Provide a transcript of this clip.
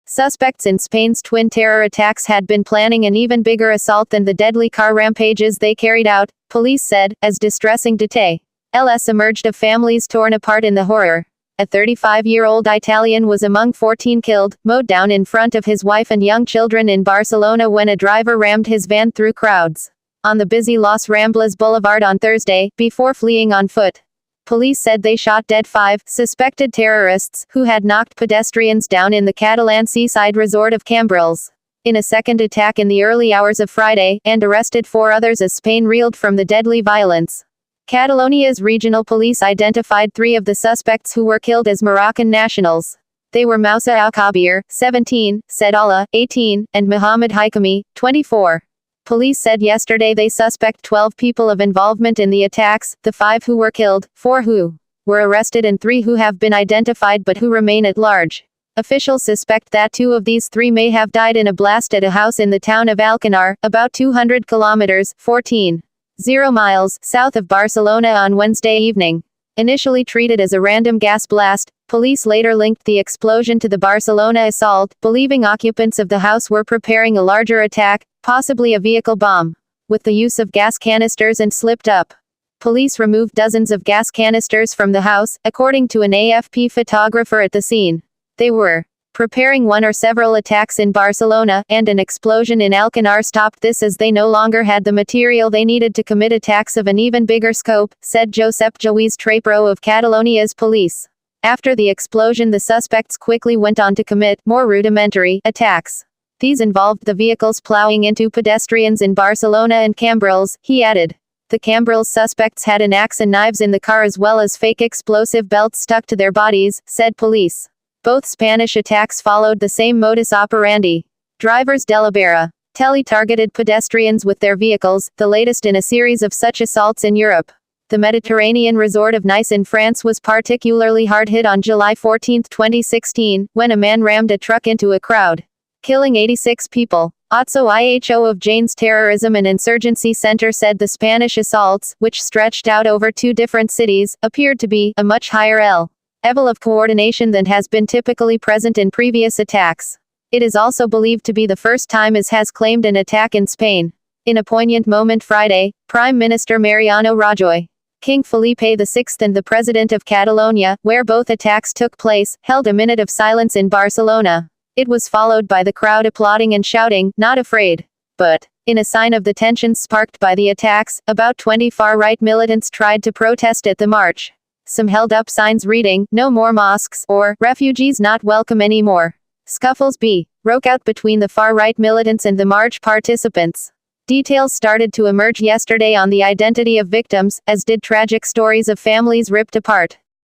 Suspects in Spain's twin terror attacks had been planning an even bigger assault than the deadly car rampages they carried out, police said, as distressing details emerged of families torn apart in the horror. A 35-year-old Italian was among 14 killed, mowed down in front of his wife and young children in Barcelona when a driver rammed his van through crowds on the busy Los Ramblas Boulevard on Thursday, before fleeing on foot. Police said they shot dead 5 suspected terrorists who had knocked pedestrians down in the Catalan seaside resort of Cambrils in a second attack in the early hours of Friday, and arrested 4 others as Spain reeled from the deadly violence. Catalonia's regional police identified 3 of the suspects who were killed as Moroccan nationals. They were Moussa Al-Kabir, 17, Said Allah, 18, and Mohammed Haikami, 24. Police said yesterday they suspect 12 people of involvement in the attacks, the 5 who were killed, 4 who were arrested and 3 who have been identified but who remain at large. Officials suspect that 2 of these 3 may have died in a blast at a house in the town of Alcanar, about 200 kilometers, 14.0 miles, south of Barcelona on Wednesday evening. Initially treated as a random gas blast, police later linked the explosion to the Barcelona assault, believing occupants of the house were preparing a larger attack, possibly a vehicle bomb, with the use of gas canisters, and slipped up. Police removed dozens of gas canisters from the house, according to an AFP photographer at the scene. They were preparing one or several attacks in Barcelona, and an explosion in Alcanar stopped this as they no longer had the material they needed to commit attacks of an even bigger scope, said Josep Lluís Trapero of Catalonia's police. After the explosion, the suspects quickly went on to commit more rudimentary attacks. These involved the vehicles plowing into pedestrians in Barcelona and Cambrils, he added. The Cambrils suspects had an axe and knives in the car as well as fake explosive belts stuck to their bodies, said police. Both Spanish attacks followed the same modus operandi. Drivers deliberately targeted pedestrians with their vehicles, the latest in a series of such assaults in Europe. The Mediterranean resort of Nice in France was particularly hard hit on July 14, 2016, when a man rammed a truck into a crowd, killing 86 people. Otso Iho of Jane's Terrorism and Insurgency Center said the Spanish assaults, which stretched out over 2 different cities, appeared to be a much higher level of coordination than has been typically present in previous attacks. It is also believed to be the first time IS has claimed an attack in Spain. In a poignant moment Friday, Prime Minister Mariano Rajoy, King Felipe VI and the President of Catalonia, where both attacks took place, held a minute of silence in Barcelona. It was followed by the crowd applauding and shouting, "Not afraid." But, in a sign of the tensions sparked by the attacks, about 20 far-right militants tried to protest at the march. Some held up signs reading, "No more mosques," or "Refugees not welcome anymore." Scuffles broke out between the far-right militants and the march participants. Details started to emerge yesterday on the identity of victims, as did tragic stories of families ripped apart.